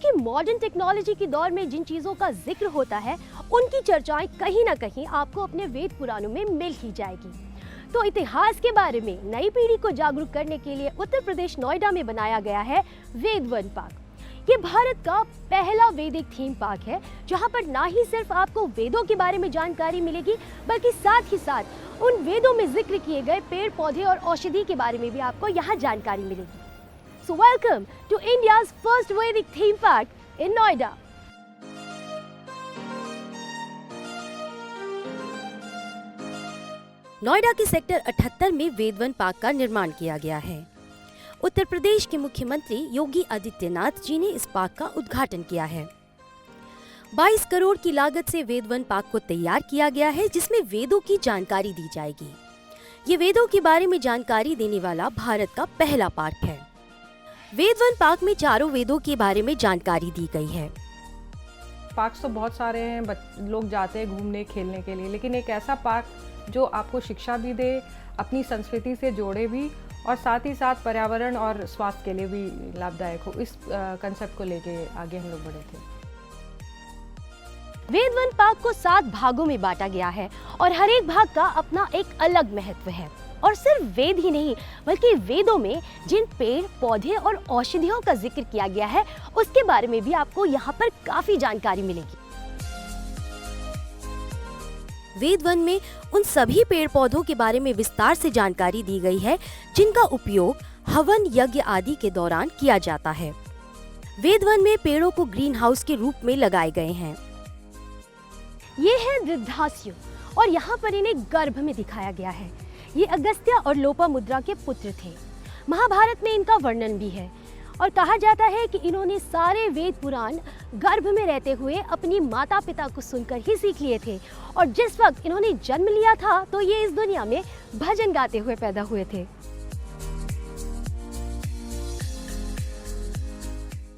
की modern technology के दौर में जिन चीज़ों का जिक्र होता है उनकी चर्चाएं कहीं ना कहीं आपको अपने वेद पुराणों में मिल ही जाएगी। तो इतिहास के बारे में नई पीढ़ी को जागरूक करने के लिए उत्तर प्रदेश नोएडा में बनाया गया है वेद वन पार्क। ये भारत का पहला वैदिक थीम पार्क है, जहां पर ना ही सिर्फ आपको वेदों के बारे में जानकारी मिलेगी, बल्कि साथ ही साथ उन वेदों में जिक्र किए गए पेड़ पौधे और औषधि के बारे में भी आपको यहाँ जानकारी मिलेगी। So welcome to India's first Vedic theme park in Noida. Noida के सेक्टर 78 में वेद वन पार्क का निर्माण किया गया है। उत्तर प्रदेश के मुख्यमंत्री योगी आदित्यनाथ जी ने इस पार्क का उद्घाटन किया है। 22 करोड़ की लागत से वेद वन पार्क को तैयार किया गया है, जिसमें वेदों की जानकारी दी जाएगी। ये वेदों के बारे में जानकारी देने वाला भारत का पहला पार्क है। वेद वन पार्क में चारों वेदों के बारे में जानकारी दी गई है। पार्क्स तो बहुत सारे हैं, लोग जाते हैं घूमने खेलने के लिए, लेकिन एक ऐसा पार्क जो आपको शिक्षा भी दे, अपनी संस्कृति से जोड़े भी, और साथ ही साथ पर्यावरण और स्वास्थ्य के लिए भी लाभदायक हो, इस कंसेप्ट को लेके आगे हम लोग बढ़े थे। वेद वन पार्क को 7 भागों में बांटा गया है और हर एक भाग का अपना एक अलग महत्व है। और सिर्फ वेद ही नहीं, बल्कि वेदों में जिन पेड़ पौधे और औषधियों का जिक्र किया गया है उसके बारे में भी आपको यहाँ पर काफी जानकारी मिलेगी। वेद वन में उन सभी पेड़ पौधों के बारे में विस्तार से जानकारी दी गई है जिनका उपयोग हवन यज्ञ आदि के दौरान किया जाता है। वेद वन में पेड़ों को ग्रीन हाउस के रूप में लगाए गए हैं। ये है वृद्धास्यु और यहाँ पर इन्हें गर्भ में दिखाया गया है। ये अगस्त्य और लोपामुद्रा के पुत्र थे। महाभारत में इनका वर्णन भी है और कहा जाता है कि इन्होंने सारे वेद पुराण गर्भ में रहते हुए अपनी माता पिता को सुनकर ही सीख लिए थे, और जिस वक्त इन्होंने जन्म लिया था तो ये इस दुनिया में भजन गाते हुए पैदा हुए थे।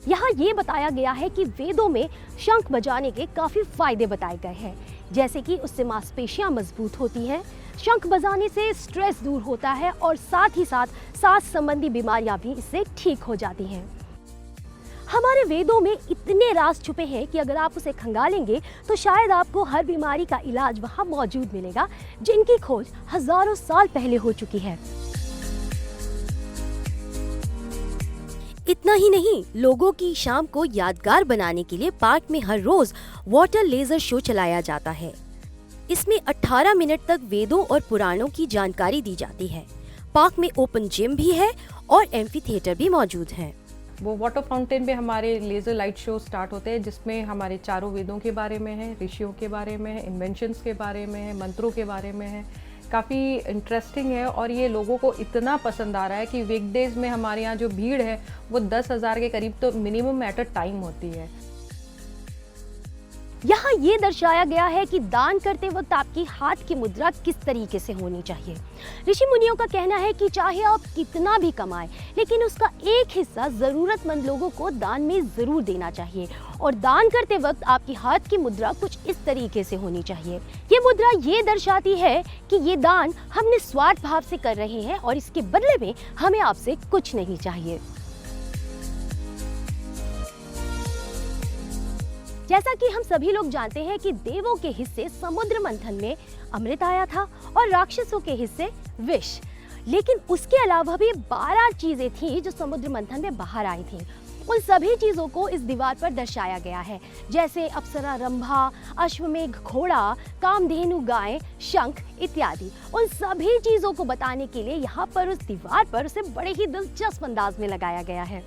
यहाँ ये बताया गया है कि वेदों में शंख बजाने के काफी फायदे बताए गए हैं, जैसे कि उससे मांसपेशियां मजबूत होती हैं, शंख बजाने से स्ट्रेस दूर होता है और साथ ही साथ सांस संबंधी बीमारियां भी इससे ठीक हो जाती हैं। हमारे वेदों में इतने राज छुपे हैं कि अगर आप उसे खंगालेंगे तो शायद आपको हर बीमारी का इलाज वहां मौजूद मिलेगा, जिनकी खोज हजारों साल पहले हो चुकी है। इतना ही नहीं, लोगों की शाम को यादगार बनाने के लिए पार्क में हर रोज वाटर लेजर शो चलाया जाता है। इसमें 18 मिनट तक वेदों और पुराणों की जानकारी दी जाती है। पार्क में ओपन जिम भी है और एम्फी थिएटर भी मौजूद है। वो वाटर फाउंटेन पे हमारे लेजर लाइट शो स्टार्ट होते हैं, जिसमें हमारे चारों वेदों के बारे में है, ऋषियों के बारे में है, इन्वेंशंस के बारे में है, मंत्रों के बारे में है। काफ़ी इंटरेस्टिंग है और ये लोगों को इतना पसंद आ रहा है कि वीकडेज में हमारे यहाँ जो भीड़ है वो 10,000 के करीब तो मिनिमम एट अ टाइम होती है। यहाँ ये दर्शाया गया है कि दान करते वक्त आपकी हाथ की मुद्रा किस तरीके से होनी चाहिए। ऋषि मुनियों का कहना है कि चाहे आप कितना भी कमाएं, लेकिन उसका एक हिस्सा जरूरतमंद लोगों को दान में जरूर देना चाहिए, और दान करते वक्त आपकी हाथ की मुद्रा कुछ इस तरीके से होनी चाहिए। ये मुद्रा ये दर्शाती है कि ये दान हम निस्वार्थ भाव से कर रहे हैं और इसके बदले में हमें आपसे कुछ नहीं चाहिए। जैसा कि हम सभी लोग जानते हैं कि देवों के हिस्से समुद्र मंथन में अमृत आया था और राक्षसों के हिस्से विष, लेकिन उसके अलावा भी 12 चीजें थी जो समुद्र मंथन में बाहर आई थी। उन सभी चीजों को इस दीवार पर दर्शाया गया है, जैसे अप्सरा रंभा, अश्वमेघ घोड़ा, कामधेनु गाय, शंख इत्यादि। उन सभी चीजों को बताने के लिए यहाँ पर उस दीवार पर उसे बड़े ही दिलचस्प अंदाज में लगाया गया है।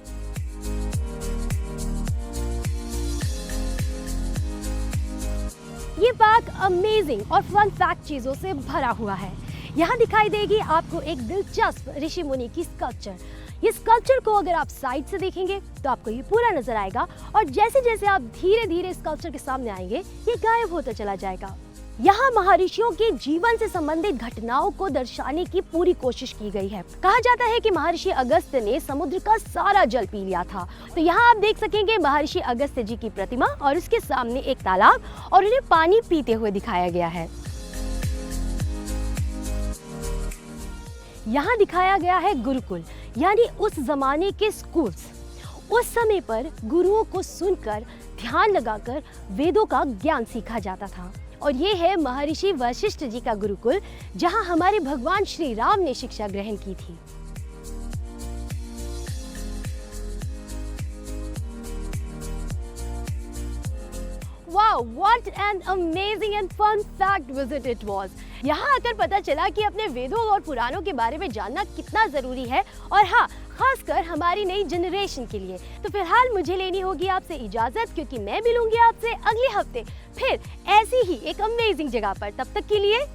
ये पार्क अमेजिंग और फन फैक्ट चीजों से भरा हुआ है। यहाँ दिखाई देगी आपको एक दिलचस्प ऋषि मुनि की स्कल्पचर। ये स्कल्पचर को अगर आप साइड से देखेंगे तो आपको ये पूरा नजर आएगा, और जैसे जैसे आप धीरे धीरे स्कल्पचर के सामने आएंगे ये गायब होता चला जाएगा। यहाँ महर्षियों के जीवन से संबंधित घटनाओं को दर्शाने की पूरी कोशिश की गई है। कहा जाता है कि महर्षि अगस्त्य ने समुद्र का सारा जल पी लिया था। तो यहाँ आप देख सकेंगे महर्षि अगस्त्य जी की प्रतिमा और उसके सामने एक तालाब, और उन्हें पानी पीते हुए दिखाया गया है। यहाँ दिखाया गया है गुरुकुल, यानी उस जमाने के स्कूल्स। उस समय पर गुरुओं को सुनकर ध्यान लगाकर वेदों का ज्ञान सीखा जाता था। और ये है महर्षि वशिष्ठ जी का गुरुकुल, जहां हमारे भगवान श्री राम ने शिक्षा ग्रहण की थी। Wow, what an amazing and fun fact visit it was! यहाँ आकर पता चला कि अपने वेदों और पुराणों के बारे में जानना कितना ज़रूरी है, और हाँ, खासकर हमारी नई जनरेशन के लिए। तो फिलहाल मुझे लेनी होगी आपसे इजाज़त, क्योंकि मैं मिलूंगी आपसे अगले हफ्ते फिर ऐसी ही एक अमेजिंग जगह पर। तब तक के लिए